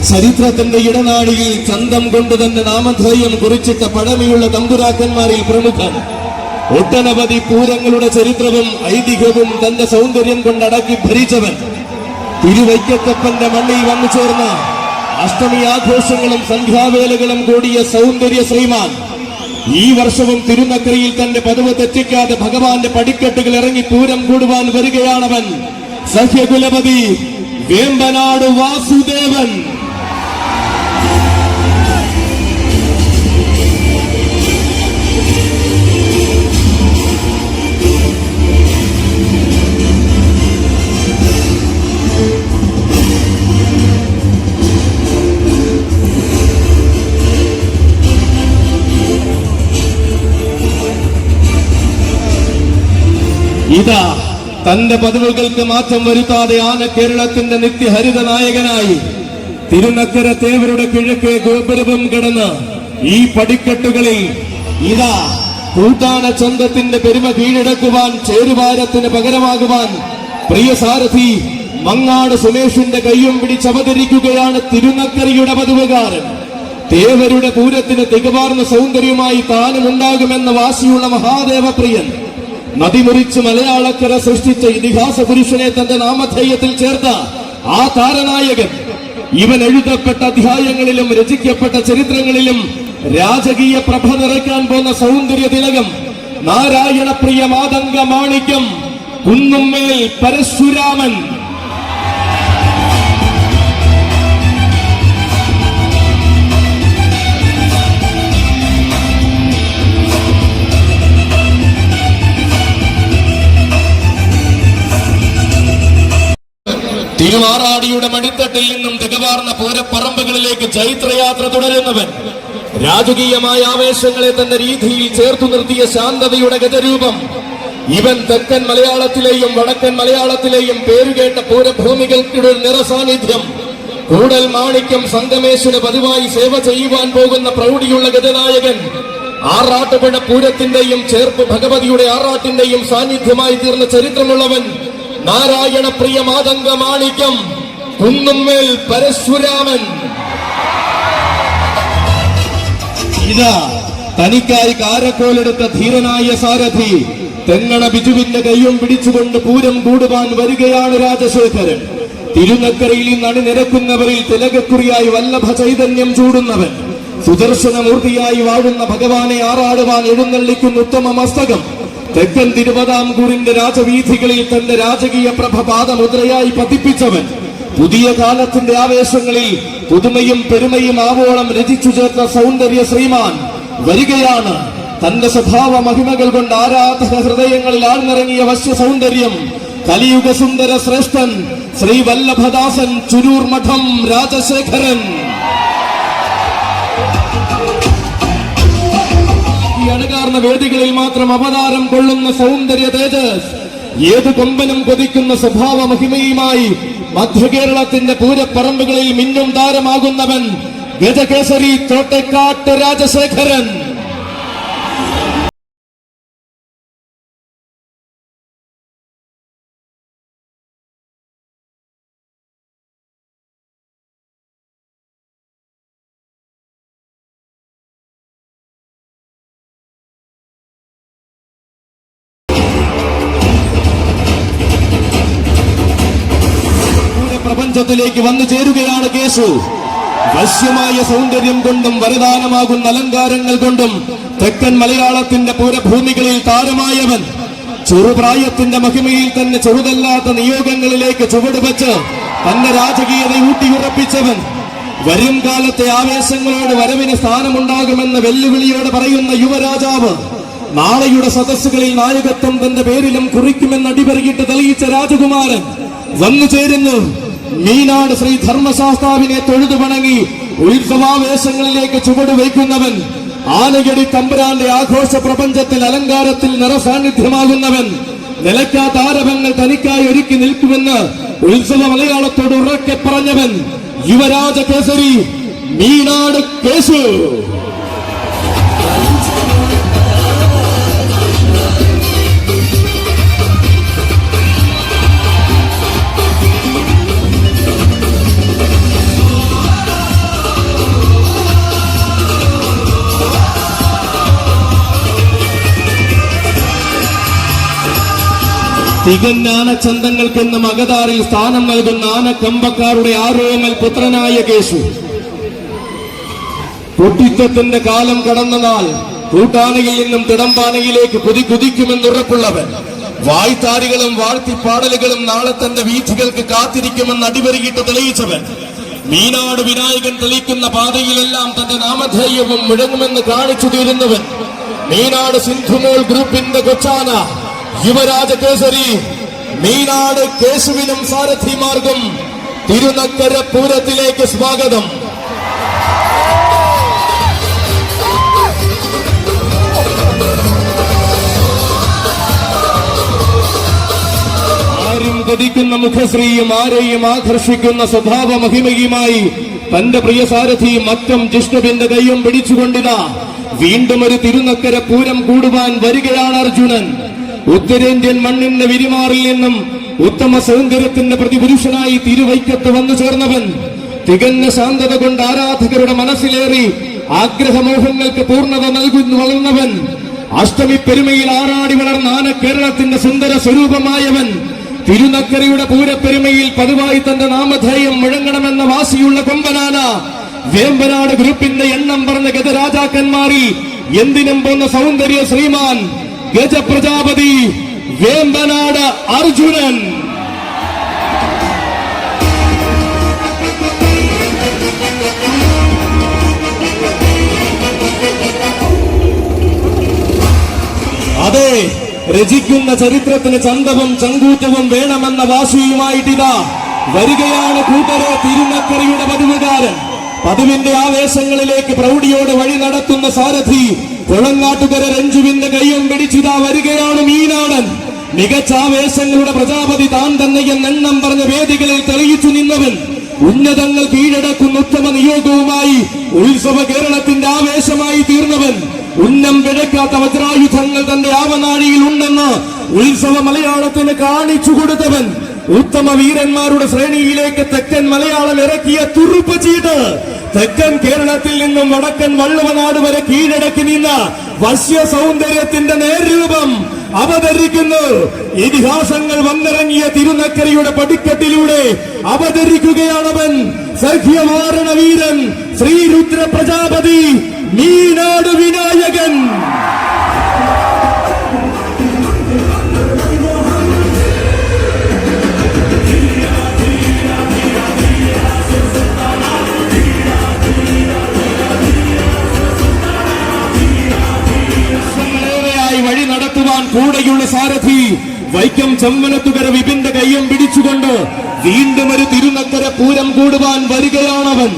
ചരിത്രത്തിന്റെ ഇടനാഴിയിൽ ചന്തം കൊണ്ട് തന്നെ നാമധേയം കുറിച്ചിട്ട പഴമയുള്ള തമ്പുരാക്കന്മാരിൽ പ്രമുഖൻ. ഒട്ടനവധി പൂരങ്ങളുടെ ചരിത്രവും ഐതിഹ്യവും തന്റെ സൗന്ദര്യം കൊണ്ടടക്കി ഭരിച്ചവൻ. തിരുവൈക്കത്തപ്പന്റെ മണ്ണിൽ വന്നു ചേർന്ന അഷ്ടമി ആഘോഷങ്ങളും സന്ധ്യാവേലകളും കൂടിയ സൗന്ദര്യ ശ്രീമാൻ ഈ വർഷവും തിരുനക്കരയിൽ തന്റെ പതിവ് തെറ്റിക്കാതെ ഭഗവാന്റെ പടിക്കെട്ടുകൾ ഇറങ്ങി പൂരം കൂടുവാൻ വരികയാണവൻ. സഹ്യകുലപതി വേമ്പനാട് വാസുദേവൻ. ഇതാ തന്റെ പതിവുകൾക്ക് മാറ്റം വരുത്താതെ ആന കേരളത്തിന്റെ നിത്യഹരിത നായകനായി തിരുനക്കര തേവരുടെ കിഴക്കേ ഗോപുരവും കിടന്ന് ഈ പടിക്കെട്ടുകളിൽ ഇതാ കൂട്ടാന ചന്തത്തിന്റെ പെരുമ കീഴടക്കുവാൻ, ചേരുവാരത്തിന് പകരമാകുവാൻ പ്രിയ സാരഥി മങ്ങാട് സുമേഷിന്റെ കയ്യും പിടിച്ചവതരിക്കുകയാണ് തിരുനക്കരയുടെ പതിവുകാരൻ. തേവരുടെ പൂരത്തിന് തികവാർന്ന സൗന്ദര്യമായി താനും ഉണ്ടാകുമെന്ന വാശിയുള്ള മഹാദേവപ്രിയൻ. നദിമുറിച്ച് മലയാളക്കര സൃഷ്ടിച്ച ഇതിഹാസ പുരുഷനെ തന്റെ നാമധേയത്തിൽ ചേർത്ത ആ താരനായകൻ. ഇവൻ എഴുതപ്പെട്ട അധ്യായങ്ങളിലും രചിക്കപ്പെട്ട ചരിത്രങ്ങളിലും രാജകീയ പ്രഭ നിറയ്ക്കാൻ പോന്ന സൗന്ദര്യ തിലകം, നാരായണപ്രിയ മാതംഗ മാണിക്യം കുന്നുമ്മേൽ പരശുരാമൻ. തിരുവാറാടിയുടെ മടിത്തട്ടിൽ നിന്നും തികവാർന്ന പൂരപ്പറമ്പുകളിലേക്ക് ചൈത്രയാത്ര തുടരുന്നവൻ. രാജകീയമായ ആവേശങ്ങളെ തന്റെ രീതിയിൽ ചേർത്തു നിർത്തിയ ശാന്തതയുടെ ഗജരൂപം. ഇവൻ തെക്കൻ മലയാളത്തിലെയും വടക്കൻ മലയാളത്തിലെയും പേരുകേട്ട പൂരഭൂമികൾക്കിടെ നിറസാന്നിധ്യം. കൂടൽ മാണിക്യം സംഗമേശ്വര പതിവായി സേവ ചെയ്യുവാൻ പോകുന്ന പ്രൗഢിയുള്ള ഗജനായകൻ. ആറാട്ടുപുഴ പൂരത്തിന്റെയും ചേർപ്പ് ഭഗവതിയുടെ ആറാട്ടിന്റെയും സാന്നിധ്യമായി തീർന്ന ചരിത്രമുള്ളവൻ. നാരായണപ്രിയ മാതംഗ മാണിക്യം കുന്നുമ്മേൽ പരശുരാമൻ. ഇതാ തനിക്കായി കാരക്കോലെടുത്ത ധീരനായ സാരഥി തെങ്ങണ ബിജുവിന്റെ കയ്യും പിടിച്ചുകൊണ്ട് പൂരം കൂടുവാൻ വരികയാണ് രാജശേഖരൻ. തിരുനക്കരയിൽ നിന്ന് നിരക്കുന്നവരിൽ തിലകക്കുറിയായി വല്ലഭ ചൈതന്യം ചൂടുന്നവൻ. സുദർശനമൂർത്തിയായി വാഴുന്ന ഭഗവാനെ ആറാടുവാൻ എഴുന്നള്ളിക്കുന്ന ഉത്തമ മസ്തകം. തെക്കൻ തിരുവിതാംകൂറിന്റെ രാജവീഥികളിൽ തന്റെ രാജകീയ പ്രഭ പാദമുദ്രയായി പതിപ്പിച്ചവൻ. പുതിയ കാലത്തിന്റെ ആവേശങ്ങളിൽ പുതുമയും പെരുമയും ആവോളം രചിച്ചു ചേർത്ത സൗന്ദര്യ ശ്രീമാൻ വരികയാണ്. തന്റെ സ്വഭാവ മഹിമകൾ കൊണ്ട് ആരാധക ഹൃദയങ്ങളിൽ ആഴ്ന്നിറങ്ങിയ വശ്യ സൗന്ദര്യം. കലിയുഗ സുന്ദര ശ്രേഷ്ഠൻ ശ്രീ വല്ലഭദാസൻ ചുരൂർ മഠം രാജശേഖരൻ. അണകാർന്ന വേദികളിൽ മാത്രം അവതാരം കൊള്ളുന്ന സൗന്ദര്യ തേജസ്. ഏതു കൊമ്പനും കൊതിക്കുന്ന സ്വഭാവ മഹിമയുമായി മധ്യകേരളത്തിന്റെ പൂരപ്പറമ്പുകളിൽ മിന്നും താരമാകുന്നവൻ ഗജകേസരി തോട്ടക്കാട്ട് രാജശേഖരൻ. പ്രപഞ്ചത്തിലേക്ക് വന്നു ചേരുകയാണ് കേശു. വശ്യമായ സൗന്ദര്യം കൊണ്ടും വരദാനമാകുന്ന അലങ്കാരങ്ങൾ കൊണ്ടും തെക്കൻ മലയാളത്തിന്റെ പൂരഭൂമികളിൽ താരമായവൻ. ചെറുപ്രായത്തിന്റെ മഹിമയിൽ തന്നെ ചെറുതല്ലാത്ത നിയോഗങ്ങളിലേക്ക് ചുവടുവെച്ച് തന്റെ രാജകീയത ഊട്ടിയുറപ്പിച്ചവൻ. വരും കാലത്തെ ആവേശങ്ങളോട് വരവിന് സ്ഥാനമുണ്ടാകുമെന്ന വെല്ലുവിളിയോട് പറയുന്ന യുവരാജാവ്. നാളെയുടെ സദസ്സുകളിൽ നായകത്വം തന്റെ പേരിലും കുറിക്കുമെന്ന് അടിപരിയിട്ട് തെളിയിച്ച രാജകുമാരൻ വന്നു ചേരുന്നു. മീനാട് ശ്രീ ധർമ്മശാസ്താവിനെ തൊഴുതു വണങ്ങി ഉത്സവാവേശങ്ങളിലേക്ക് ചുവടുവയ്ക്കുന്നവൻ. ആനയടി തമ്പുരാന്റെ ആഘോഷ പ്രപഞ്ചത്തിൽ അലങ്കാരത്തിൽ നിറസാന്നിധ്യമാകുന്നവൻ. നിലയ്ക്കാത്ത ആരവങ്ങൾ തനിക്കായി ഒരുക്കി നിൽക്കുമെന്ന് ഉത്സവ മലയാളത്തോട് ഉറക്കെ പറഞ്ഞവൻ. യുവരാജ കേസരി മീനാട് കേശു. തികഞ്ഞ ആനച്ചന്തങ്ങൾക്കെന്ന മകതാറിൽ സ്ഥാനം നൽകുന്ന ആനക്കമ്പക്കാരുടെ ആരോമൽ പുത്രനായ കേശു. കുട്ടിത്വത്തിന്റെ കാലം കടന്ന നാൾ കൂട്ടാനയിൽ നിന്നും തിടമ്പാനയിലേക്ക് കുതിക്കുമെന്നുറപ്പുള്ളവൻ. വായ്ത്താരികളും വാഴ്ത്തിപ്പാടലുകളും നാളെ തന്റെ വീഥികൾക്ക് കാത്തിരിക്കുമെന്ന് അടിവരിയിട്ട് തെളിയിച്ചവൻ. മീനാട് വിനായകൻ തെളിക്കുന്ന പാതയിലെല്ലാം തന്റെ നാമധേയവും മുഴങ്ങുമെന്ന് കാണിച്ചു തീരുന്നവൻ. മീനാട് സിന്ധുമോൾ ഗ്രൂപ്പിന്റെ കൊച്ചാന യുവരാജ കേസരി മീനാട് കേശുവിനും സാരഥിമാർഗം തിരുനക്കര പൂരത്തിലേക്ക് സ്വാഗതം. കൊതിക്കുന്ന മുഖശ്രീയും ആരെയും ആകർഷിക്കുന്ന സ്വഭാവ മഹിമയുമായി തന്റെ പ്രിയ സാരഥി മറ്റം ജിഷ്ണുവിന്റെ കൈയും പിടിച്ചുകൊണ്ടിതാ വീണ്ടും ഒരു തിരുനക്കര പൂരം കൂടുവാൻ വരികയാണ് അർജുനൻ. ഉത്തരേന്ത്യൻ മണ്ണിന്റെ വിരിമാറിൽ നിന്നും ഉത്തമ സൗന്ദര്യത്തിന്റെ പ്രതിപുരുഷനായി തിരുവൈക്കത്ത് വന്നു ചേർന്നവൻ. തികഞ്ഞ ശാന്തത കൊണ്ട് ആരാധകരുടെ മനസ്സിലേറി ആഗ്രഹമോഹങ്ങൾക്ക് പൂർണ്ണത നൽകുന്നു വളർന്നവൻ. അഷ്ടമി പെരുമയിൽ ആറാടി വളർന്ന ആന കേരളത്തിന്റെ സുന്ദര സ്വരൂപമായവൻ. തിരുനക്കരയുടെ പൂരപ്പെരുമയിൽ പതിവായി തന്റെ നാമധേയം മുഴങ്ങണമെന്ന വാശിയുള്ള കൊമ്പനാന വേമ്പനാട് ഗ്രൂപ്പിന്റെ എണ്ണം പറഞ്ഞ ഗജരാജാക്കന്മാരിൽ എന്തിനും പോന്ന സൗന്ദര്യ ശ്രീമാൻ ഗജപ്രജാപതി വേമ്പനാട് അർജുനൻ. അതെ, രചിക്കുന്ന ചരിത്രത്തിന് ചന്തവും ചങ്കൂറ്റവും വേണമെന്ന വാശിയുമായിട്ടിതാ വരികയാണ് കൂട്ടരെ തിരുനക്കരയുടെ പതിവുകാരൻ. പതിവിന്റെ ആവേശങ്ങളിലേക്ക് പ്രൗഢിയോടെ വഴി നടത്തുന്ന സാരഥി കൊളങ്ങാട്ടുകര രഞ്ജുവിന്റെ കയ്യും പിടിച്ചിതാ വരികയാണ് മീനാടൻ. മികച്ച ആവേശങ്ങളുടെ പ്രജാപതി താൻ തന്നെ എന്നെണ്ണം പറഞ്ഞ വേദികളിൽ തെളിയിച്ചു നിന്നവൻ. ഉന്നതങ്ങൾ കീഴടക്കുന്ന ഉത്തമ നിയോഗവുമായി ഉത്സവ കേരളത്തിന്റെ ആവേശമായി തീർന്നവൻ. ഉന്നം പിഴക്കാത്ത വജ്രായുധങ്ങൾ തന്റെ ആവനാഴിയിൽ ഉണ്ടെന്ന് ഉത്സവ മലയാളത്തിന് കാണിച്ചു കൊടുത്തവൻ. ഉത്തമ വീരന്മാരുടെ ശ്രേണിയിലേക്ക് തെക്കൻ മലയാളം ഇറക്കിയ തുറുപ്പ് ചീട്ട് തെക്കൻ കേരളത്തിൽ നിന്നും വടക്കൻ വള്ളുവനാട് വരെ കീഴടക്കി നിന്ന വശ്യ സൗന്ദര്യത്തിന്റെ നേർരൂപം അവതരിക്കുന്നു. ഇതിഹാസങ്ങൾ വന്നിറങ്ങിയ തിരുനക്കരയുടെ പടിക്കെട്ടിലൂടെ അവതരിക്കുകയാണവൻ. സഖ്യവാരണ വീരൻ ശ്രീരുദ്ര പ്രജാപതി മീനാട് വിനായകൻ. വഴി നടത്തുവാൻ കൂടെയുള്ള സാരഥി വൈക്കം ചെമ്മനത്തുകര വിപിന്റെ കയ്യും പിടിച്ചുകൊണ്ട് വീണ്ടും ഒരു തിരുനക്കര പൂരം കൂടുവാൻ വരികയാണവൻ.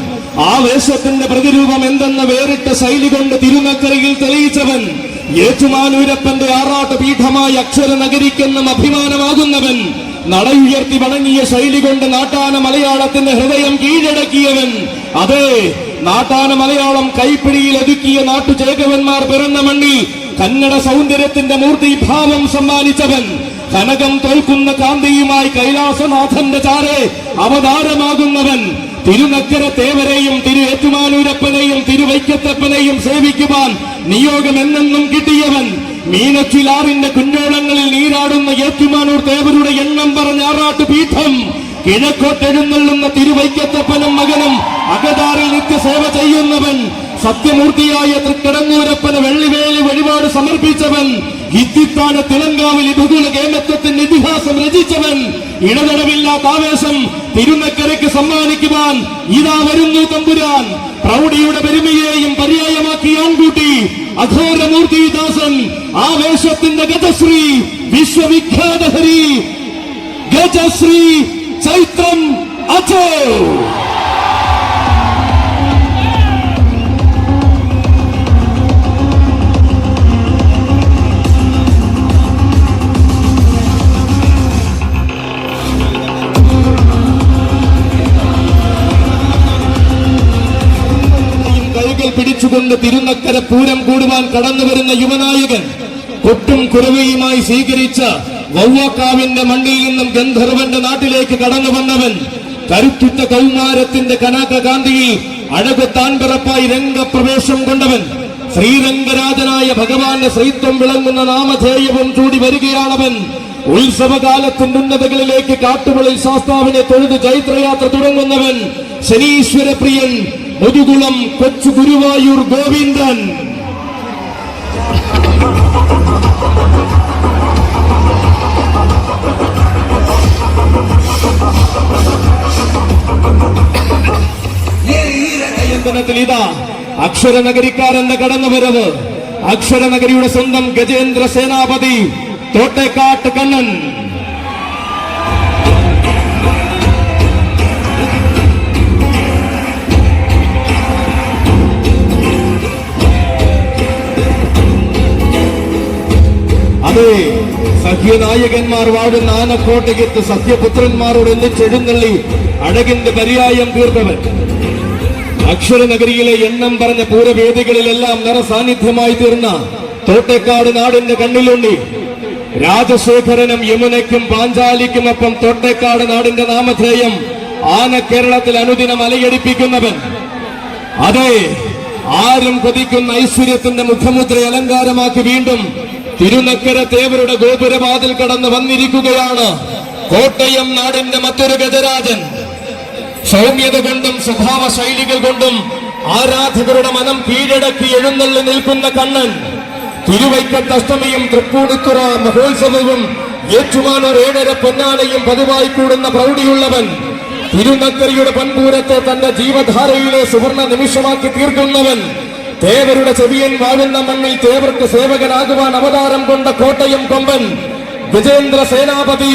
ആവേശത്തിന്റെ പ്രതിരൂപം എന്തെന്ന വേറിട്ട ശൈലി കൊണ്ട് തിരുനക്കരയിൽ തെളിയിച്ചവൻ. ഏറ്റുമാനൂരപ്പന്റെ ആറാട്ട് പീഠമായി അക്ഷര നഗരിക്കെന്നും അഭിമാനമാകുന്നവൻ. നടയുയർത്തി വണങ്ങിയ ശൈലി കൊണ്ട് നാട്ടാന മലയാളത്തിന്റെ ഹൃദയം കീഴടക്കിയവൻ. അതെ, നാട്ടാന മലയാളം കൈപ്പിടിയിൽ ഒതുക്കിയ നാട്ടുചേകവന്മാർ പിറന്ന മണ്ണിൽ കന്നഡ സൗന്ദര്യത്തിന്റെ മൂർത്തിഭാവം സമ്മാനിച്ചവൻ. കനകം തോൽക്കുന്ന കാന്തിയുമായി കൈലാസനാഥന്റെ ചാരെ അവതാരമാകുന്നവൻ. തിരുനക്കര തേവരെയും തിരു ഏറ്റുമാനൂരപ്പനെയും തിരുവൈക്കത്തപ്പനെയും സേവിക്കുവാൻ നിയോഗം എന്നെന്നും കിട്ടിയവൻ. മീനച്ചിലാറിന്റെ കുഞ്ഞോളങ്ങളിൽ നീരാടുന്ന ഏറ്റുമാനൂർ തേവരുടെ എണ്ണം പറഞ്ഞ ആറാട്ട് പീഠം കിഴക്കോട്ടെഴുന്നള്ളുന്ന തിരുവൈക്കത്തപ്പനും മകനും അകതാറിൽ നിത്യസേവ ചെയ്യുന്നവൻ. സത്യമൂർത്തിയായ തൃക്കടങ്ങൂരപ്പന് വെള്ളിവേലി വഴിപാട് സമർപ്പിച്ചവൻ. ഇത്തിത്താഴ തിളങ്കാവിലി ബഹുല കേമത്വത്തിന്റെ ഇതിഹാസം രചിച്ചവൻ. ഇടതടവില്ലാത്ത ആവേശം തിരുനക്കരയ്ക്ക് സമ്മാനിക്കുവാൻ ഇതാ വരുന്നു തമ്പുരാൻ. പ്രൗഢിയുടെ പെരുമയെയും പര്യായമാക്കി ആൺകൂട്ടി അഘോരമൂർത്തിദാസൻ ആവേശത്തിന്റെ ഗജശ്രീ വിശ്വവിഖ്യാത ഹരി ഗജശ്രീ ചൈത്രം അജോ. പിടിച്ചുകൊണ്ട് തിരുനക്കര പൂരം കൂടുവാൻ കടന്നുവരുന്ന യുവനായകൻ കൊട്ടും കുരവയുമായി സ്വീകരിച്ച വവ്വാക്കാവിന്റെ മണ്ണിൽ നിന്നും ഗന്ധർവന്റെ നാട്ടിലേക്ക് കടന്നു വന്നവൻ. കരുത്തുറ്റ കൗമാരത്തിന്റെ കനകകാന്തിയിൽ അഴകുത്താൻ പിറപ്പായി രംഗപ്രവേശം കൊണ്ടവൻ. ശ്രീരംഗരാജനായ ഭഗവാന്റെ ശ്രീത്വം വിളങ്ങുന്ന നാമധേയവും ചൂടി വരികയാണവൻ. ഉത്സവകാലത്തിന്റെ ഉന്നതകളിലേക്ക് കാട്ടുകളിൽ ശാസ്താവിനെ തൊഴുത് ചൈത്രയാത്ര തുടങ്ങുന്നവൻ ശനീശ്വര പ്രിയൻ മുതുകുളം കൊച്ചു ഗുരുവായൂർ ഗോവിന്ദൻ. ഇതാ അക്ഷരനഗരിക്കാരന്റെ കടന്നുവരവ്. അക്ഷരനഗരിയുടെ സ്വന്തം ഗജേന്ദ്ര സേനാപതി തോട്ടേക്കാട്ട് കണ്ണൻ. അതെ, സഖ്യനായകന്മാർ വാഴുന്ന ആനക്കോട്ടയ്ക്കത്ത് സഖ്യപുത്രന്മാരോട് ഒന്നിച്ചെഴുന്നള്ളി അഴകിന്റെ പര്യായം തീർത്തവൻ. അക്ഷരനഗരിയിലെ എണ്ണം പറഞ്ഞ പൂരവേദികളിലെല്ലാം നിറസാന്നിധ്യമായി തീർന്ന തോട്ടേക്കാട് നാടിന്റെ കണ്ണിലുണ്ണി രാജശേഖരനും യമുനയ്ക്കും പാഞ്ചാലിക്കുമൊപ്പം തോട്ടേക്കാട് നാടിന്റെ നാമധേയം ആന കേരളത്തിൽ അനുദിനം അലയടിപ്പിക്കുന്നവൻ. അതെ, ആരും കൊതിക്കുന്ന ഐശ്വര്യത്തിന്റെ മുഖമുദ്ര അലങ്കാരമാക്കി വീണ്ടും തിരുനക്കര തേവരുടെ ഗോപുരവാതിൽ കടന്ന് വന്നിരിക്കുകയാണ് കോട്ടയം നാടിന്റെ മറ്റൊരു ഗജരാജൻ. സൗമ്യത കൊണ്ടും സ്വഭാവ ശൈലികൾ കൊണ്ടും ആരാധകരുടെ മനം കീഴടക്കി എഴുന്നള്ളി നിൽക്കുന്ന കണ്ണൻ. തിരുവൈക്കത്ത് അഷ്ടമിയും തൃപ്പൂണിത്തുറ മഹോത്സവവും ഏറ്റുമാനൂർ ഏഴര പൊന്നാനയും പതിവായി കൂടുന്ന പ്രൗഢിയുള്ളവൻ. തിരുനക്കരയുടെ പൻപൂരത്തെ തന്റെ ജീവധാരയിലെ സുവർണ നിമിഷമാക്കി തീർക്കുന്നവൻ. തേവരുടെ ചെവിയൻ വാഴുന്ന മണ്ണിൽ തേവർക്ക് സേവകനാകുവാൻ അവതാരം കൊണ്ട കോട്ടയം കൊമ്പൻ ഗജേന്ദ്ര സേനാപതി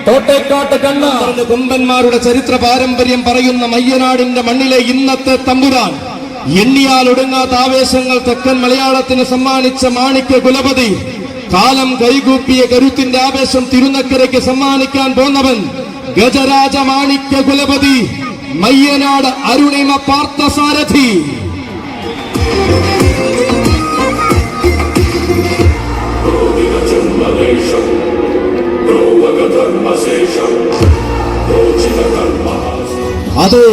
തോട്ടേക്കാട്ട് കണ്ണ. കൊമ്പന്മാരുടെ ചരിത്ര പാരമ്പര്യം പറയുന്ന മയ്യനാടിന്റെ മണ്ണിലെ ഇന്നത്തെ തമ്പുരാൻ. എണ്ണിയാൽ ഒടുങ്ങാത്ത ആവേശങ്ങൾ തെക്കൻ മലയാളത്തിന് സമ്മാനിച്ച മാണിക്യ കുലപതി. കാലം കൈകൂപ്പിയ കരുത്തിന്റെ ആവേശം തിരുനക്കരയ്ക്ക് സമ്മാനിക്കാൻ പോന്നവൻ ഗജരാജ മാണിക്യ കുലപതി മയ്യനാട് അരുണിമ പാർത്ഥസാരഥി. അതെ,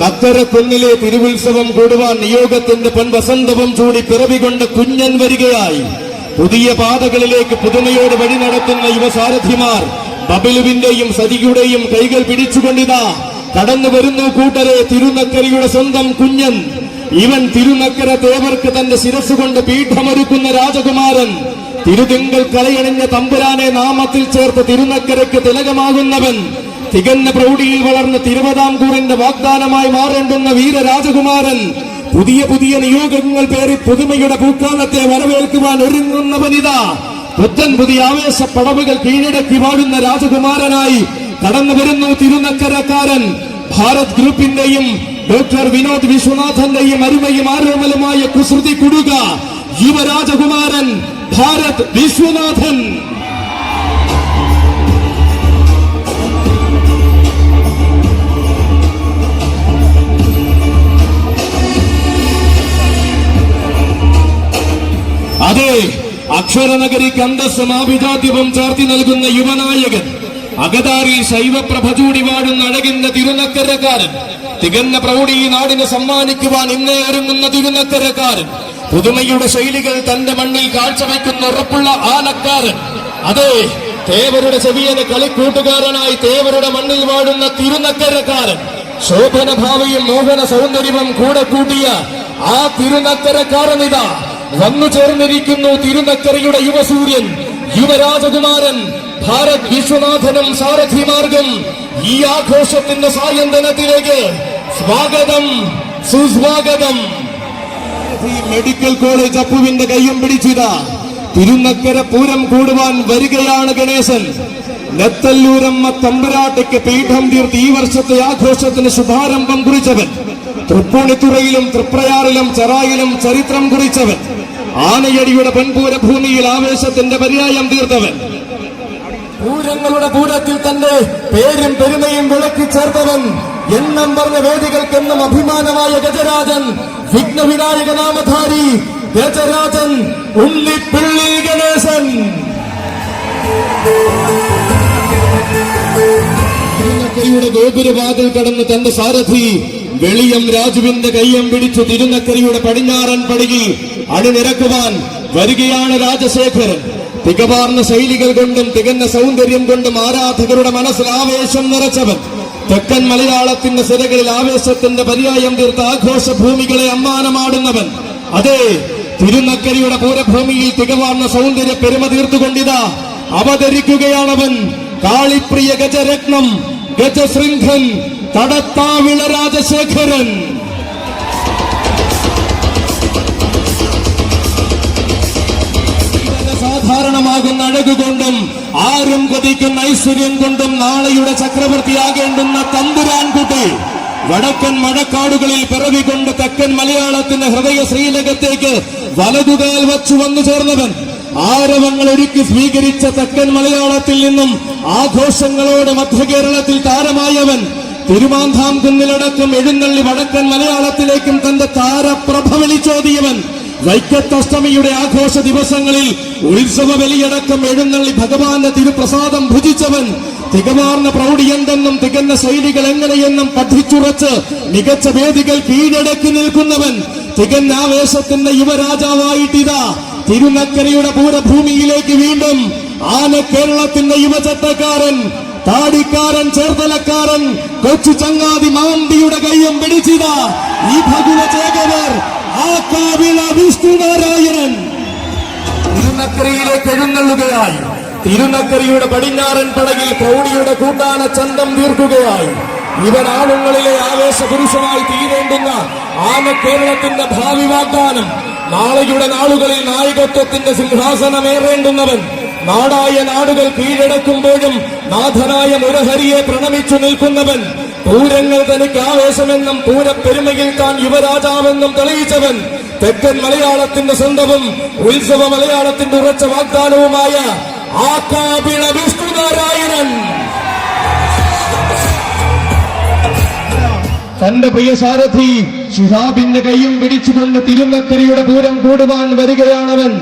നക്കരക്കുന്നിലെ തിരുവുത്സവം കൂടുവാൻ നിയോഗത്തിന്റെ പൊൻവസന്തവും ചൂടി പിറവികൊണ്ട് കുഞ്ഞൻ വരികയായി. പുതിയ പാതകളിലേക്ക് പുതുമയോട് വഴി നടത്തുന്ന യുവസാരഥിമാർ ബബിലുവിന്റെയും സരിയുടെയും കൈകൾ പിടിച്ചുകൊണ്ടിതാ കടന്നു വരുന്നു കൂട്ടരെ തിരുനക്കരയുടെ സ്വന്തം കുഞ്ഞൻ. ഇവൻ തിരുനക്കര തേവർക്ക് തന്റെ ശിരസ്സുകൊണ്ട് പീഠമൊരുക്കുന്ന രാജകുമാരൻ. തിരുതിങ്കൾ കളയണിഞ്ഞ തമ്പുരാനെ നാമത്തിൽ ചേർത്ത് തിരുനക്കരയ്ക്ക് തിലകമാകുന്നവൻ. തികഞ്ഞ പ്രൗഢിയിൽ വളർന്ന് തിരുവിതാംകൂറിന്റെ വാഗ്ദാനമായി മാറേണ്ടുന്ന വീരരാജകുമാരൻ. പുതിയ പുതിയ നിയോഗങ്ങൾ പേറി പുതുമയുടെ പൂക്കാലത്തെ വരവേൽക്കുവാൻ ഒരുങ്ങുന്നവനിതാ പുത്തൻ പുതിയ ആവേശ പടവുകൾ കീഴടക്കി വാഴുന്ന രാജകുമാരനായി കടന്നു വരുന്നു തിരുനക്കരക്കാരൻ. ഭാരത് ഗ്രൂപ്പിന്റെയും ഡോക്ടർ വിനോദ് വിശ്വനാഥന്റെയും അരുമയും ആരോമലുമായ കുസൃതി കുടുക യുവരാജകുമാരൻ ഭാരത് വിശ്വനാഥൻ. അതെ, അക്ഷരനഗരിക്ക് അന്തസ്സും ആഭിജാത്യവും ചാർത്തി നൽകുന്ന യുവനായകൻ. അകതാരിൽ ശൈവപ്രഭ ചൂടി വാഴുന്ന അഴകിന്റെ തിരുനക്കരക്കാരൻ. തികഞ്ഞ പ്രൗഢി ഈ നാടിന് സമ്മാനിക്കുവാൻ ഇന്നേ ഒരുങ്ങുന്ന തിരുനക്കരക്കാരൻ. പുതുമയുടെ ശൈലികൾ തന്റെ മണ്ണിൽ കാഴ്ചവെക്കുന്ന ഉറപ്പുള്ള ആനക്കാരൻ. അതെ, തേവരുടെ ചെവിയന് കളിക്കൂട്ടുകാരനായി തേവരുടെ മണ്ണിൽ വാഴുന്ന തിരുനക്കരക്കാരൻ. ശോഭന ഭാവിയും മോഹന സൗന്ദര്യവും കൂടെ കൂട്ടിയ ആ തിരുനക്കരക്കാരനിതാ വന്നു ചേർന്നിരിക്കുന്നു തിരുനക്കരയുടെ യുവസൂര്യൻ യുവരാജകുമാരൻ ഭാരത് വിശ്വനാഥനും സാരഥിമാർഗം. ഈ ആഘോഷത്തിന്റെ സായന്തനത്തിലേക്ക് സ്വാഗതം, സുസ്വാഗതം. മെഡിക്കൽ കോളേജ് അപ്പുവിന്റെ കയ്യും പിടിച്ചിതാ തിരുനക്കര പൂരം കൂടുവാൻ വരികയാണ് ഗണേശൻ. നെത്തല്ലൂരമ്മ തമ്പുരാട്ടിക്ക് പീഠം തീർത്ത് ഈ വർഷത്തെ ആഘോഷത്തിന് ശുഭാരംഭം കുറിച്ചവൻ. തൃപ്പൂണിത്തുറയിലും തൃപ്രയാറിലും ചെറായിലും ചരിത്രം കുറിച്ചവൻ. ആനയടിയുടെ പൊൻപൂര ഭൂമിയിൽ ആവേശത്തിന്റെ പര്യായം തീർത്തവൻ. പൂരങ്ങളുടെ പൂരത്തിൽ തന്റെ പേരും പെരുമയും വിളക്കി ചേർത്തവൻ. എണ്ണം പറഞ്ഞ വേദികൾക്കെന്നും അഭിമാനമായ ഗജരാജൻ, വിഘ്നവിനായക നാമധാരി ഗജരാജൻ ഉണ്ണിപ്പിള്ളി ഗണേശൻ. തിരുനക്കരയുടെ ഗോപുരവാതിൽ കടന്ന് തന്റെ സാരഥി വെളിയം രാജുവിന്റെ കയ്യം പിടിച്ചു തിരുനക്കരയുടെ പടിഞ്ഞാറൻ പടിയിൽ അണിനിരക്കുവാൻ വരികയാണ് രാജശേഖരൻ. തികവാർന്ന ശൈലികൾ കൊണ്ടും തികഞ്ഞ സൗന്ദര്യം കൊണ്ടും ആരാധകരുടെ മനസ്സിൽ ആവേശം നിറച്ചവൻ. തെക്കൻ മലയാളത്തിന്റെ സിരകളിൽ ആവേശത്തിന്റെ പര്യായം തീർത്ത ആഘോഷ ഭൂമികളെ അമ്മാനമാടുന്നവൻ. അതെ, തിരുനക്കരയുടെ പൂരഭൂമിയിൽ തികവാർന്ന സൗന്ദര്യ പെരുമ തീർത്തുകൊണ്ടിതാ അവതരിക്കുകയാണവൻ. കാളിപ്രിയ ഗജരത്നം, ഗജശൃംഖൻ, തടത്താവിള രാജശേഖരൻ. സാധാരണമാകുന്ന അഴകുകൊണ്ടും ആരും കൊതിക്കുന്ന ഐശ്വര്യം കൊണ്ടും നാളെയുടെ ചക്രവർത്തിയാകേണ്ടുന്ന തമ്പുരാൻകുട്ടി വടക്കൻ മഴക്കാടുകളിൽ പിറവികൊണ്ട് തെക്കൻ മലയാളത്തിന്റെ ഹൃദയ ശ്രീലകത്തേക്ക് വലതുകാൽ വച്ചു വന്നു ചേർന്നവൻ. ആരവങ്ങൾ ഒരുക്കി സ്വീകരിച്ച തെക്കൻ മലയാളത്തിൽ നിന്നും ആഘോഷങ്ങളോടെ മധ്യകേരളത്തിൽ താരമായവൻ. തിരുമാന്താം കുന്നിലടക്കം എഴുന്നള്ളി വടക്കൻ മലയാളത്തിലേക്കും തന്റെ താരപ്രഭ വിളിച്ചോതിയവൻ. വൈക്കത്തഷ്ടമിയുടെ ആഘോഷ ദിവസങ്ങളിൽ ഉത്സവ ബലിയടക്കം എഴുന്നള്ളി ഭഗവാന്റെ തിരുപ്രസാദം ഭുജിച്ചവൻ. തികമാർന്ന പ്രൗഢി എന്തെന്നും തികഞ്ഞ ശൈലികൾ എങ്ങനെയെന്നും പഠിച്ചുറച്ച് മികച്ച വേദികൾ കീഴടക്കി നിൽക്കുന്നവൻ. തികഞ്ഞ ആവേശത്തിന്റെ യുവരാജാവായിട്ടിതാ തിരുനക്കരയുടെ പൂരഭൂമിയിലേക്ക് വീണ്ടും ആന കേരളത്തിന്റെ യുവചട്ടക്കാരൻ, താടിക്കാരൻ, ചേർത്തലക്കാരൻ, കൊച്ചു ചങ്ങാതി മാന്തിയുടെ കയ്യും പിടിച്ചിതാ ഈ ഭഗുല ചേകവർ ആക്കാവിള വിഷ്ണുനാരായണൻ തിരുനക്കരയിലേക്ക് എഴുന്നള്ളുകയായി. തിരുനക്കരയുടെ പടിഞ്ഞാറൻ പടകിൽ പ്രൗഢിയുടെ കൂട്ടാന ചന്തം തീർക്കുകയായി. ഇവൻ ആണുങ്ങളിലെ ആവേശ പുരുഷനായി തീരേണ്ടുന്ന ആന കേരളത്തിന്റെ ഭാവി വാഗ്ദാനം. നാളെയുടെ നാളുകളിൽ നായകത്വത്തിന്റെ സിംഹാസനമേറേണ്ടുന്നവൻ. നാടായ നാടുകൾ കീഴടക്കുമ്പോഴും നാഥനായ മുരഹരിയെ പ്രണമിച്ചു നിൽക്കുന്നവൻ. പൂരങ്ങൾ തനിക്ക് ആവേശമെന്നും പൂരപ്പെരുമയിൽ താൻ യുവരാജാവെന്നും തെളിയിച്ചവൻ. തെക്കൻ മലയാളത്തിന്റെ സ്വന്തവും ഉത്സവ മലയാളത്തിന്റെ ഉറച്ച വാഗ്ദാനവുമായ ആക്കാവിള വിഷ്ണുനാരായണൻ തന്റെ പ്രിയ സാരഥി ശിഹാബിന്റെ കൈയും പിടിച്ചുകൊണ്ട് തിരുനക്കരയുടെ പൂരം കൂടുവാൻ വരികയാണവൻ.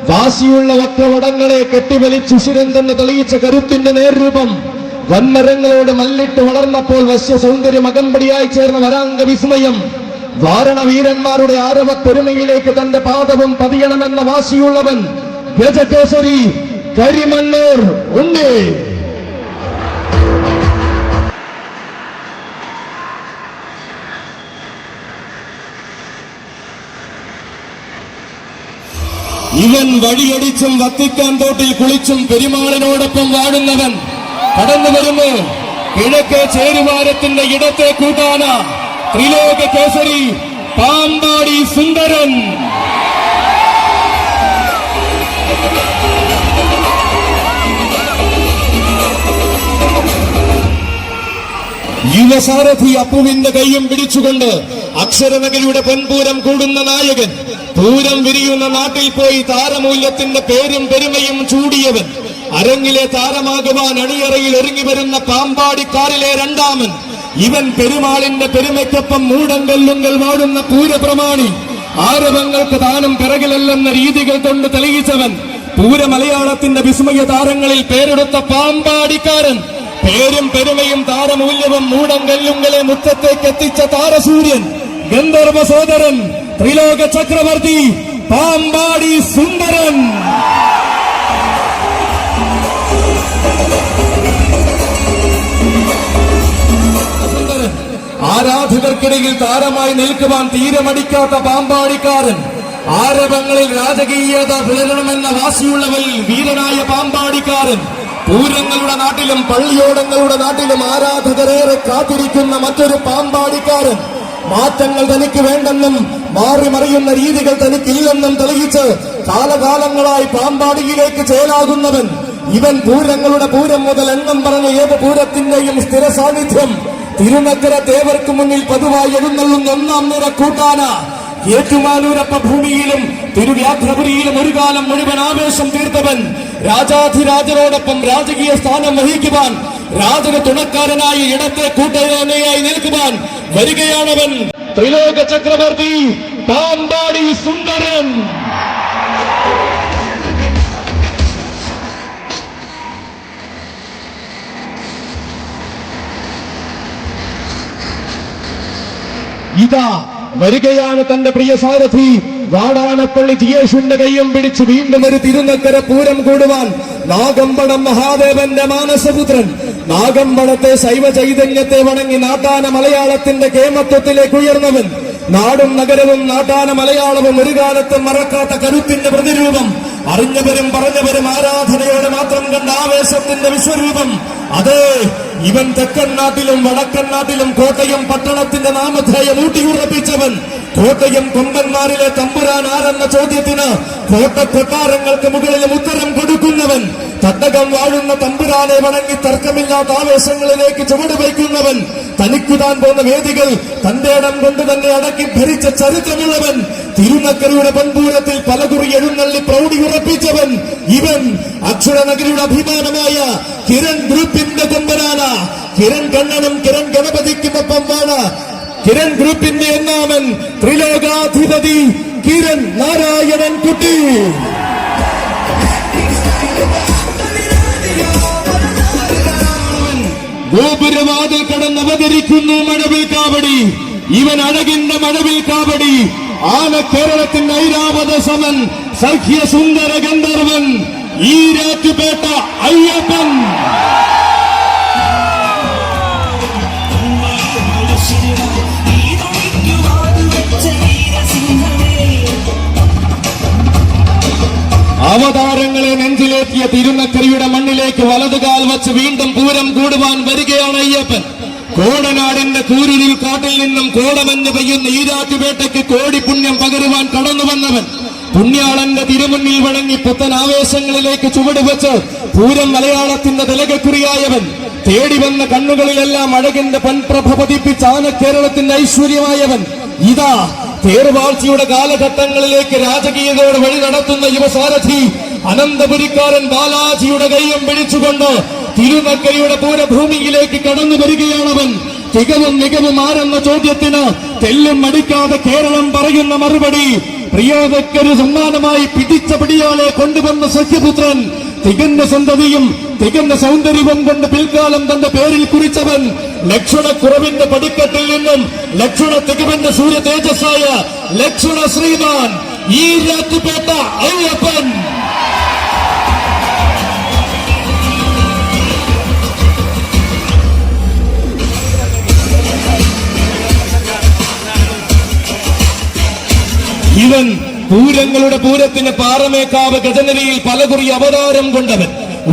വാശിയുള്ള വക്രവടങ്ങളെ കെട്ടിവലിച്ച് ശിരൻ തന്നെ തെളിയിച്ച കരുത്തിന്റെ നേർരൂപം വൻമരങ്ങളോട് മല്ലിട്ട് വളർന്നപ്പോൾ വശ്യ സൗന്ദര്യം അകമ്പടിയായി ചേർന്ന വരാംഗ വിസ്മയം. വാരണവീരന്മാരുടെ ആരവപ്പെരുമയിലേക്ക് തന്റെ പാദവും പതിയണമെന്ന വാശിയുള്ളവൻ ഗജകേസരി കരിമണ്ണൂർ ഉണ്ണി. ഇവൻ വഴിയടിച്ചും വത്തിക്കാൻ തോട്ടിൽ കുളിച്ചും പെരുമാളിനോടൊപ്പം വാഴുന്നവൻ. കടന്നു വരുന്നു കിഴക്കേ ചേരുവാരത്തിന്റെ ഇടത്തെ കൂട്ടാന ത്രിലോക കേസരി പാമ്പാടി സുന്ദരൻ. യുവസാരഥി അപ്പുവിന്റെ കൈയും പിടിച്ചുകൊണ്ട് അക്ഷരനഗരിയുടെ പൊൻപൂരം കൂടുന്ന നായകൻ. പൂരം വിരിയുന്ന നാട്ടിൽ പോയി താരമൂല്യത്തിന്റെ പേരും പെരുമയും ചൂടിയവൻ. അരങ്ങിലെ താരമാകുവാൻ അണിയറയിൽ ഒരുങ്ങി വരുന്ന പാമ്പാടിക്കാരിലെ രണ്ടാമൻ. ഇവൻ പെരുമാളിന്റെ പെരുമയ്ക്കൊപ്പം മൂടങ്കല്ലുങ്കൽ വാടുന്ന പൂരപ്രമാണി. ആരവങ്ങൾക്ക് താനും പിറകിലല്ലെന്ന രീതികൾ കൊണ്ട് തെളിയിച്ചവൻ. പൂരമലയാളത്തിന്റെ വിസ്മയ താരങ്ങളിൽ പേരെടുത്ത പാമ്പാടിക്കാരൻ. പേരും പെരുമയും താരമൂല്യവും മൂടങ്കല്ലുങ്ങളെ മുറ്റത്തേക്ക് എത്തിച്ച താരസൂര്യൻ, ഗന്ധർവ സോദരൻ, ത്രിലോക ചക്രവർത്തി പാമ്പാടി സുന്ദരൻ. ആരാധകർക്കിടയിൽ താരമായി നിൽക്കുവാൻ തീരമടിക്കാത്ത പാമ്പാടിക്കാരൻ. ആരവങ്ങളിൽ രാജകീയത പുലരണമെന്ന വാശിയുള്ളവരിൽ വീരനായ പാമ്പാടിക്കാരൻ. പൂരങ്ങളുടെ നാട്ടിലും പള്ളിയോടങ്ങളുടെ നാട്ടിലും ആരാധകരേറെ കാത്തിരിക്കുന്ന മറ്റൊരു പാമ്പാടിക്കാരൻ. മാറ്റങ്ങൾ തനിക്ക് വേണ്ടെന്നും മാറിമറിയുന്ന രീതികൾ തനിക്കില്ലെന്നും തെളിയിച്ച് കാലകാലങ്ങളായി പാമ്പാടിയിലേക്ക് ചേലാകുന്നവൻ. ഇവൻ പൂരങ്ങളുടെ പൂരം മുതൽ എണ്ണം പറഞ്ഞ ഏത് പൂരത്തിന്റെയും സ്ഥിര സാന്നിധ്യം. തിരുനക്കര തേവർക്ക് മുന്നിൽ പതിവായി എഴുന്നള്ളുന്ന ഒന്നാം നിര കൂട്ടാന. ഏറ്റുമാനൂരപ്പ ഭൂമിയിലും തിരുവ്യാഘ്രപുരിയിലും ഒരു കാലം മുഴുവൻ ആവേശം തീർത്തവൻ. രാജാധിരാജനോടൊപ്പം രാജകീയ സ്ഥാനം വഹിക്കുവാൻ, രാജന തുണക്കാരനായി ഇടത്തെ കൂട്ടരേനയായി നിൽക്കുവാൻ വരികയാണവൻ. ത്രിലോക ചക്രവർത്തി പാമ്പാടി സുന്ദരൻ. ഇതാ വരികയാണ് തന്റെ പ്രിയ സാരഥി വാടാനപ്പള്ളി ജിയേഷിന്റെ കയ്യും പിടിച്ച് വീണ്ടും ഒരു തിരുനക്കര പൂരം കൂടുവാൻ നാഗമ്പടം മഹാദേവന്റെ മാനസപുത്രൻ. നാഗമ്പടത്തെ ശൈവ ചൈതന്യത്തെ വണങ്ങി നാട്ടാന മലയാളത്തിന്റെ കേമത്വത്തിലേക്ക് ഉയർന്നവൻ. നാടും നഗരവും നാട്ടാന മലയാളവും ഒരു കാലത്തും മറക്കാത്ത കരുത്തിന്റെ പ്രതിരൂപം. അറിഞ്ഞവരും പറഞ്ഞവരും ആരാധനയോടെ മാത്രം കണ്ട ആവേശത്തിന്റെ വിശ്വരൂപം. അതെ, ഇവൻ തെക്കൻ നാട്ടിലും വടക്കൻ നാട്ടിലും കോട്ടയം പട്ടണത്തിന്റെ നാമധേയം ഊട്ടിയുറപ്പിച്ചവൻ. കോട്ടയം കൊമ്പന്മാരിലെ തമ്പുരാൻ ആരെന്ന ചോദ്യത്തിന് കോട്ടക്കൊട്ടാരങ്ങൾക്ക് മുകളിലും ഉത്തരം കൊടുക്കുന്നവൻ. തട്ടകം വാഴുന്ന തമ്പുരാനെ വണങ്ങി തർക്കമില്ലാത്ത ആവേശങ്ങളിലേക്ക് ചുവടുവയ്ക്കുന്നവൻ. തനിക്കുതാൻ പോന്ന വേദികൾ തന്റെ ഇടം കൊണ്ട് തന്നെ അടക്കി ഭരിച്ച ചരിത്രമുള്ളവൻ. തിരുനക്കരയുടെ പൻപൂരത്തിൽ പലകുറി എഴുന്നള്ളി പ്രൗഢി ഉറപ്പിച്ചവൻ. ഇവൻ അക്ഷരനഗരിയുടെ അഭിമാനമായ കിരൺ ഗ്രൂപ്പിന്റെ കൊമ്പനാന. കിരൺ കണ്ണനും കിരൺ ഗണപതിക്കുമൊപ്പമാണ് കിരൺ ഗ്രൂപ്പിന്റെ ഒന്നാമൻ ത്രിലോകാധിപതി കിരൺ നാരായണൻ കുട്ടി. ഗോപുരവാതിൽ കടന്ന് അവതരിക്കുന്നു മഴവിൽ കാവടി. ഇവൻ അഴകിന്റെ മഴവിൽ കാവടി. ആന കേരളത്തിന്റെ ഐരാവത സമൻ, സഖ്യ സുന്ദര ഗന്ധർവൻ, ഈരാറ്റുപേട്ട അയ്യപ്പൻ. അവതാരങ്ങളെ നെഞ്ചിലേറ്റിയ തിരുനക്കരയുടെ മണ്ണിലേക്ക് വലതുകാൽ വച്ച് വീണ്ടും പൂരം കൂടുവാൻ വരികയാണ് അയ്യപ്പൻ. കോടനാടിന്റെ കൂരിരിൽ കാട്ടിൽ നിന്നും കോടമഞ്ഞ് പെയ്യുന്ന ഈരാറ്റുപേട്ടയ്ക്ക് കോടി പുണ്യം പകരുവാൻ കടന്നു വന്നവൻ. പുണ്യാളന്റെ തിരുമുന്നിൽ വഴങ്ങി പുത്തൻ ആവേശങ്ങളിലേക്ക് ചുവടുവെച്ച് പൂരം മലയാളത്തിന്റെ തിലകക്കുറിയായവൻ. തേടി വന്ന കണ്ണുകളിലെല്ലാം അഴകിന്റെ പൻപ്രഭ പതിപ്പിച്ച ആനക്കേരളത്തിന്റെ ഐശ്വര്യമായവൻ. ഇതാ തേർവാഴ്ചയുടെ കാലഘട്ടങ്ങളിലേക്ക് രാജകീയതയോടെ വഴി നടത്തുന്ന യുവസാരഥി അനന്തപുരിക്കാരൻ ബാലാജിയുടെ കൈയും പിടിച്ചുകൊണ്ട് തിരുനക്കരയുടെ പൂരഭൂമിയിലേക്ക് കടന്നു വരികയാണവൻ. തികവും മികവും ആരെന്ന ചോദ്യത്തിന് തെല്ലും മടിക്കാതെ കേരളം പറയുന്ന മറുപടി. പ്രിയോദക്കൊരു സമ്മാനമായി പിടിച്ച പിടിയാളെ കൊണ്ടുവന്ന സഖ്യപുത്രൻ. തികഞ്ഞ സന്തതിയും തികഞ്ഞ സൗന്ദര്യവും കൊണ്ട് പിൽക്കാലം തന്റെ പേരിൽ കുറിച്ചവൻ. ലക്ഷണക്കുറവിന്റെ പടിക്കെട്ടിൽ നിന്നും ലക്ഷണ തികവിന്റെ സൂര്യ തേജസ്സായ ലക്ഷണ ശ്രീമാൻ ഈരാറ്റുപേട്ട അയ്യപ്പൻ. ഇവൻ പൂരങ്ങളുടെ പൂരത്തിന് പാറമേക്കാവ് ഗജനരിയിൽ പലകുറി അവതാരം കൊണ്ടവൻ.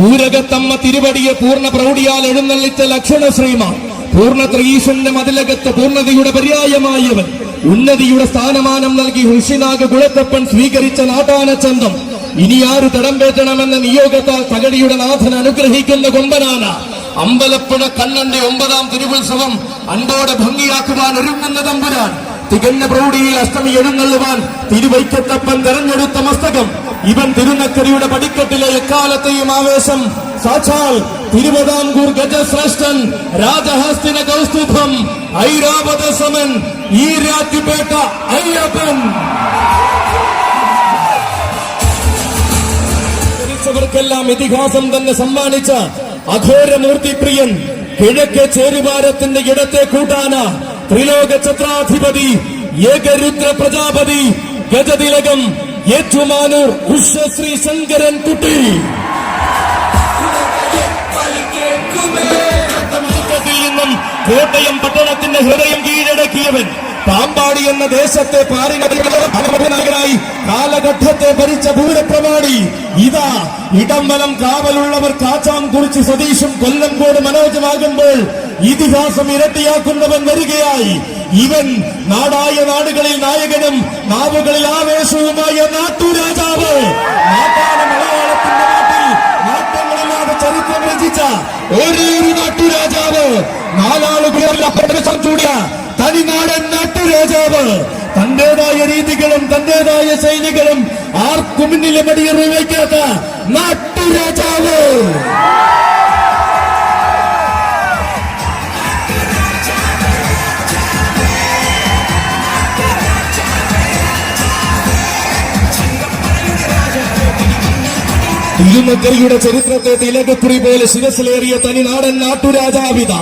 ഊരകത്തമ്മ തിരുവടിയെ പൂർണ്ണ പ്രൗഢിയാൽ എഴുന്നള്ളിച്ച ലക്ഷണ ശ്രീമാൻ. പൂർണ്ണ ത്രീശന്റെ മതിലകത്ത് പൂർണ്ണതയുടെ പര്യായമായവൻ. ഉന്നതിയുടെ സ്ഥാനമാനം നൽകി ഋഷിനാഗ് കുളത്തപ്പൻ സ്വീകരിച്ച നാട്ടാനച്ചന്തം. ഇനി ആര് തടംപേറ്റണമെന്ന നിയോഗത്താൽ തകടിയുടെ നാഥൻ അനുഗ്രഹിക്കുന്ന കൊമ്പനാന. അമ്പലപ്പുഴ കണ്ണന്റെ 9ാം തിരുവുത്സവം അൻപോടെ ഭംഗിയാക്കുവാൻ ഒരുങ്ങുന്ന തമ്പുരാൻ. തികഞ്ഞ പ്രൗഢിയിൽ അഷ്ടമി എഴുന്നള്ളുവാൻ തിരുവൈക്കത്തപ്പൻ തെരഞ്ഞെടുത്ത മസ്തകം. ഇവൻ തിരുനക്കരയുടെ പടിക്കെട്ടിലെ എക്കാലത്തെയും ആവേശം. സാക്ഷാൽ തിരുവിതാംകൂർ ഗജശ്രേഷ്ഠൻ, രാജഹസ്തിന കൗസ്തുഭം, ഐരാവത സമൻ, ഈരാറ്റുപേട്ട അയ്യപ്പൻ. ർക്കെല്ലാം ഇതിഹാസം തന്നെ സമ്മാനിച്ച അഘോരമൂർത്തിപ്രിയൻ, കിഴക്കേ ചേരുവാരത്തിന്റെ ഇടത്തെ കൂട്ടാന, ത്രിലോക ഛത്രാധിപതി, ഏകരുദ്ര പ്രജാപതി, ഗജതിലകം, ഏറ്റുമാനൂർ ഉഷശ്രീ ശങ്കരൻ കുട്ടി. നിന്നും കോട്ടയം പട്ടണത്തിന്റെ ഹൃദയം കീഴടക്കിയവൻ. പാമ്പാടി എന്ന ദേശത്തെ പാരിനായി കാലഘട്ടത്തെ ഭരിച്ച പൂരപ്രമാണി. ഇതാ ഇടംവലം കാവലുള്ളവർ കാച്ചാംകുറിച്ച് സതീഷും കൊല്ലംകോട് മനോജമാകുമ്പോൾ ഇതിഹാസം ഇരട്ടിയാക്കുന്നവൻ വരികയായി. ഇവൻ നാടായ നാടുകളിൽ നായകനും നാവുകളിൽ ആവേശവുമായ നാട്ടുരാജാവ്. നാട്ടാന മലയാളത്തിന്റെ നാട്ടിൽ നാട്ടങ്ങളില്ലാതെ ചരിത്രം രചിച്ച ഒരേയൊരു നാട്ടുരാജാവ്. നാലാളുകളിൽ ചൂടിയ തനിനാടൻ നാട്ടുരാജാവ്. തന്റേതായ രീതികളും തന്റേതായ ശൈലികളും ആർക്കും മുന്നിലെ മടിയറി വയ്ക്കാത്ത നാട്ടുരാജാവ്. തിരുനക്കരയുടെ ചരിത്രത്തെ തിലകക്കുറി പോലെ ശിരസിലേറിയ തനിനാടൻ നാട്ടുരാജാവിത.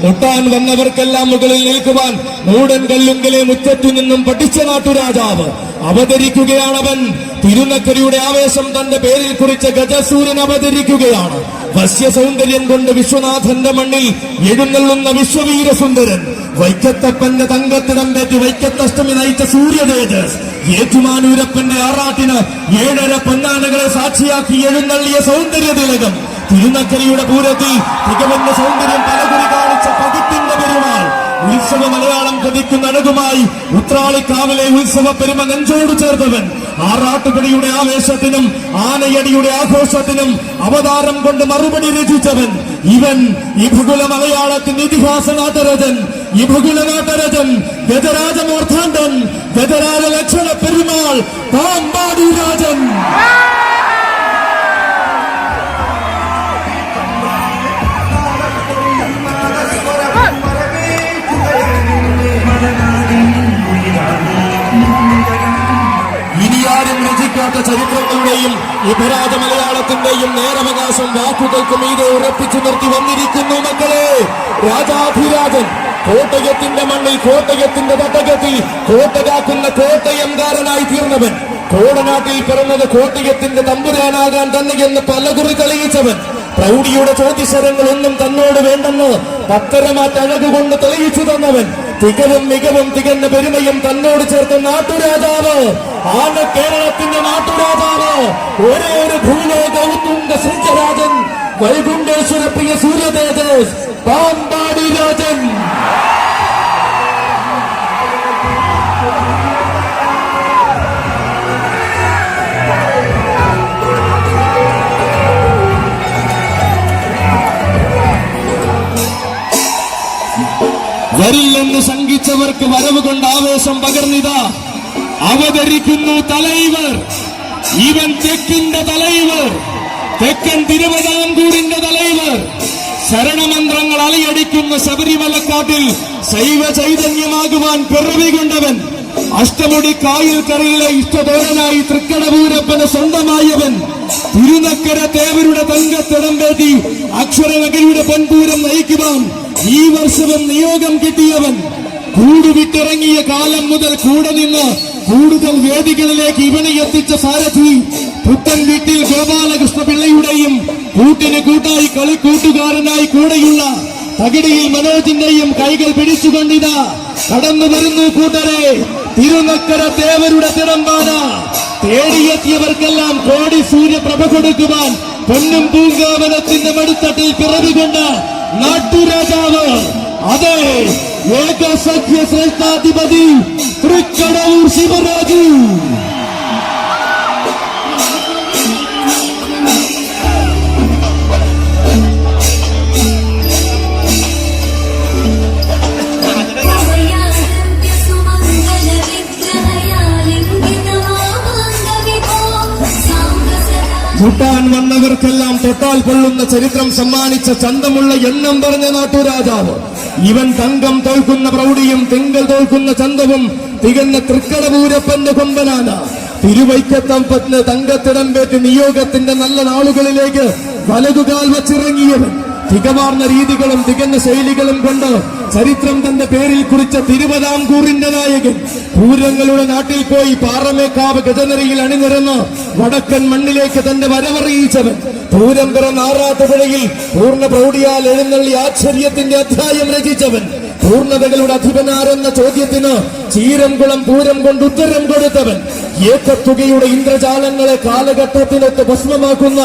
മുട്ടാൻ വന്നവർക്കെല്ലാം മുകളിൽ നിൽക്കുവാൻ മൂടൻ കല്ലുങ്കലെ മുറ്റത്തു നിന്നും പഠിച്ച നാട്ടുരാജാവ് അവതരിക്കുകയാണവൻ. തിരുനക്കരയുടെ ആവേശം തന്റെ പേരിൽ കുറിച്ച ഗജസൂര്യൻ അവതരിക്കുകയാണ്. വശ്യ സൗന്ദര്യം കൊണ്ട് വിശ്വനാഥന്റെ മണ്ണിൽ എഴുന്നള്ളുന്ന വിശ്വവീരസുന്ദരൻ, വൈക്കത്തപ്പന്റെ തങ്കത്തിടമ്പേറ്റ് വൈക്കത്തഷ്ടമി നയിച്ച സൂര്യതേജസ്, ഏറ്റുമാനൂരപ്പന്റെ ആറാട്ടിന് 7.5 പൊന്നാനകളെ സാക്ഷിയാക്കി എഴുന്നള്ളിയ സൗന്ദര്യ തിലകം, തിരുനക്കരയുടെ പൂരത്തിൽ തികവന്റെ സൗന്ദര്യം പലകുറി കാണിച്ച പകുത്തിന്റെ പെരുമാൾ, ഉത്സവ മലയാളം കൊതിക്കുന്ന അഴകുമായി ഉത്രാളിക്കാവിലെ ഉത്സവ പെരുമ നെഞ്ചോട് ചേർത്തവൻ, ആറാട്ടുപടിയുടെ ആവേശത്തിനും ആനയടിയുടെ ആഘോഷത്തിനും അവതാരം കൊണ്ട് മറുപടി രചിച്ചവൻ ഇവൻ. ഇഭകുല മലയാളത്തിന്റെ ഇതിഹാസ നാട്ടരജൻ, ഇഭകുല നാട്ടരജൻ, ഗജരാജമൂർധാണ്ടൻ, ഗജരാജ ലക്ഷണ പെരുമാൾ, പാമ്പാടി രാജൻ. ഇനിയാരും രചിക്കാത്ത ചരിത്രങ്ങളുടെയും യുവരാജ മലയാളത്തിന്റെയും നേരവകാശം വാക്കുകൾക്ക് മീതെ ഉറപ്പിച്ചു നിർത്തി വന്നിരിക്കുന്നു മക്കളെ. രാജാധിരാജൻ കോട്ടയത്തിന്റെ മണ്ണിൽ, കോട്ടയത്തിന്റെ തട്ടകത്തിൽ കോട്ട കാക്കുന്ന കോട്ടയംകാരനായി തീർന്നവൻ, കോടനാട്ടിൽ പിറന്നത് കോട്ടയത്തിന്റെ തമ്പുരാനാകാൻ തന്നെയെന്ന് പലകുറി തെളിയിച്ചവൻ, പ്രൗഢിയുടെ ചോദ്യശരങ്ങളൊന്നും തന്നോട് വേണ്ടെന്ന് പത്തരമാറ്റഴകുകൊണ്ട് തെളിയിച്ചു തന്നവൻ, തികവും മികവും തികഞ്ഞ പെരുമയും തന്നോട് ചേർത്ത നാട്ടുരാജാവ്, ആന കേരളത്തിന്റെ നാട്ടുരാജാവ്, ഒരേ ഒരു ഭൂലോക ഉത്തുംഗ സൂര്യരാജൻ, വൈകുണ്ഠേശ്വര പ്രിയ സൂര്യതേജസ്, പാമ്പാടി രാജൻ. വരില്ലെന്ന് ശങ്കിച്ചവർക്ക് വരവ് കൊണ്ട് ആവേശം പകർന്നിതാ അവതരിക്കുന്നു തലൈവർ. ഇവൻ തെക്കിന്റെ തലൈവർ, തെക്കൻ തിരുവിതാംകൂറിന്റെ തലൈവർ. ശരണമന്ത്രങ്ങൾ അലയടിക്കുന്ന ശബരിമലക്കാട്ടിൽ ശൈവ ചൈതന്യമാകുവാൻ പിറവി കൊണ്ടവൻ, അഷ്ടമുടി കായൽ കരയിലെ ഇഷ്ടതോരനായി തൃക്കടപൂരപ്പന് സ്വന്തമായവൻ, തിരുനക്കര തേവരുടെ തങ്കത്തിടമ്പേറ്റി അക്ഷരനഗരിയുടെ പൊൻപൂരം നയിക്കുവാൻ ഈ വർഷവും നിയോഗം കിട്ടിയവൻ, കൂടുവിട്ടിറങ്ങിയ കാലം മുതൽ കൂടെ നിന്ന് കൂടുതൽ വേദികളിലേക്ക് ഇവനെ എത്തിച്ച സാരഥി, പുത്തൻ വീട്ടിൽ ഗോപാലകൃഷ്ണ പിള്ളയുടെയും കൂട്ടിന് കൂട്ടായി കളിക്കൂട്ടുകാരനായി കൂടെയുള്ള തകിടിയിൽ മനോജിന്റെയും കൈകൾ പിടിച്ചുകൊണ്ടിതാ കടന്നു വരുന്നു കൂട്ടരെ. തിരുനക്കര തേവരുടെ തിടമ്പാന തേടിയെത്തിയവർക്കെല്ലാം കോടി സൂര്യപ്രഭ കൊടുക്കുവാൻ പൊന്നും പൂങ്കാവനത്തിന്റെ മടിത്തട്ടിൽ പിറവികൊണ്ട് നാട്ടുരാജാവ്, അതെ ഏകസഖ്യ ശ്രേഷ്ഠാധിപതി തൃക്കടവൂർ ശിവരാജു. മുട്ടാൻ വന്നവർക്കെല്ലാം തൊട്ടാൽ കൊള്ളുന്ന ചരിത്രം സമ്മാനിച്ച ചന്തമുള്ള എണ്ണം പറഞ്ഞ നാട്ടുരാജാവ് ഇവൻ. തങ്കം തോൽക്കുന്ന പ്രൗഢിയും തിങ്കൾ തോൽക്കുന്ന ചന്തവും തികഞ്ഞ തൃക്കടപൂരപ്പന്റെ കൊമ്പനാണ്. തിരുവൈക്കത്തമ്പത്തിന് തങ്കത്തിടമ്പേറ്റ് നിയോഗത്തിന്റെ നല്ല നാളുകളിലേക്ക് വലതുകാൽ വച്ചിറങ്ങിയവൻ, തികവാർന്ന രീതികളും തികഞ്ഞ ശൈലികളും കൊണ്ട് ചരിത്രം തന്റെ പേരിൽ കുറിച്ച തിരുവിതാംകൂറിന്റെ നായകൻ, പൂരങ്ങളുടെ നാട്ടിൽ പോയി പാറമേക്കാവ് ഗജനരയിൽ അണിനിരന്ന് വടക്കൻ മണ്ണിലേക്ക് തന്റെ വരവറിയിച്ചവൻ, പൂരം പിറന്ന ആറാട്ടുപുഴയിൽ പൂർണ്ണ പ്രൗഢിയാൽ എഴുന്നള്ളി ആശ്ചര്യത്തിന്റെ അധ്യായം രചിച്ചവൻ, പൂർണ്ണതകളുടെ അധിപനാരെന്ന ചോദ്യത്തിന് ചീരംകുളം പൂരം കൊണ്ട് ഉത്തരം കൊടുത്തവൻ, ഏക്കത്തുകയുടെ ഇന്ദ്രജാലങ്ങളെ കാലഘട്ടത്തിനൊത്ത് ഭസ്മമാക്കുന്ന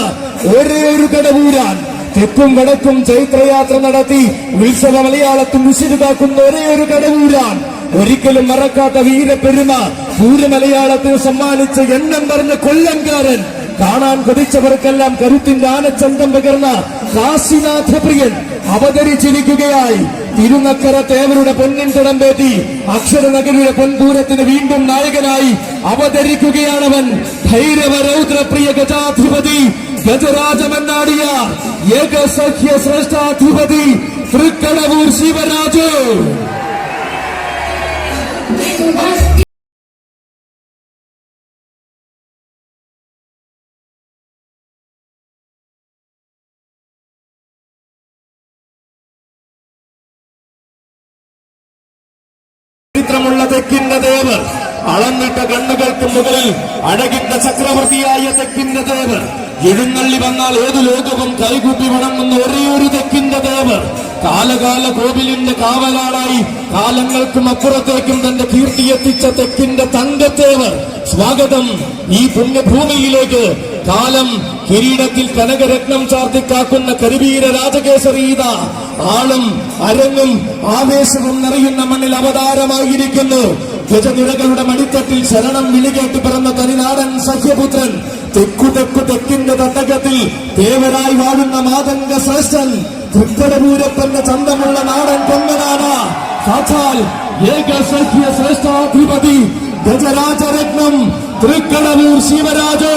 ഒരേ ഒരു കടവൂരാൻ, തെക്കും വടക്കും ചൈത്രയാത്ര നടത്തി ഉത്സവ മലയാളത്തിൽ ഉശിരുതാക്കുന്ന ഒരേ ഒരു കടവൂരാൻ, ഒരിക്കലും മറക്കാത്ത വീരപ്പെരുമ പൂരമലയാളത്തിന് സമ്മാനിച്ച എണ്ണം പറഞ്ഞ കൊല്ലംകാരൻ, കാണാൻ കൊതിച്ചവർക്കെല്ലാം കരുത്തിന്റെ ആനച്ചന്തം പകർന്ന കാശിനാഥപ്രിയൻ അവതരിച്ചിരിക്കുകയായി. തിരുനക്കര തേവരുടെ പൊന്നിൻ തിടമ്പേറ്റി അക്ഷരനഗരിയുടെ പൊൻപൂരത്തിന് വീണ്ടും നായകനായി അവതരിക്കുകയാണവൻ. ഭൈരവ രൗദ്രപ്രിയ ഗജാധിപതി, ഗജരാജമെന്നാടിയ ഏകസഖ്യ ശ്രേഷ്ഠാധിപതി തൃക്കടവൂർ ശിവരാജു. തെക്കിന്റെ ദേവർ, അളന്നിട്ട കണ്ണുകൾക്ക് മുകളിൽ അഴകിന്റെ ചക്രവർത്തിയായ തെക്കിന്റെ ദേവർ, എഴുന്നള്ളി വന്നാൽ ഏതു ലോകവും കൈകൂപ്പി വണങ്ങുന്ന ഒരേയൊരു തെക്കിന്റെ ദേവർ, കാലകാല കോവിലിന്റെ കാവലാളായി കാലങ്ങൾക്കും അപ്പുറത്തേക്കും തന്റെ കീർത്തി എത്തിച്ച തെക്കിന്റെ തങ്കത്തേവർ, സ്വാഗതം ഈ പുണ്യഭൂമിയിലേക്ക്. കാലം കിരീടത്തിൽ കനകരത്നം ചാർത്തിക്കാക്കുന്ന കരുവീര രാജകേസരീത ആളും അരങ്ങും ആവേശവും നിറയുന്ന മണ്ണിൽ അവതാരമായിരിക്കുന്നു. ഗജനിരകളുടെ മടിത്തട്ടിൽ ശരണം വിളികേട്ട് പിറന്ന തനിനാടൻ സഖ്യപുത്രൻ, തെക്കിന്റെ തട്ടകത്തിൽ ദേവരായി വാഴുന്ന മാതംഗ ശ്രേഷ്ഠൻ, തൃക്കടപൂരപ്പന്റെ ചന്തമുള്ള നാടൻ പൊങ്ങനാണ് സാക്ഷാൽ ഏക സഖ്യ ശ്രേഷ്ഠാധിപതി ഗജരാജരത്നം തൃക്കടവൂർ ശിവരാജ്.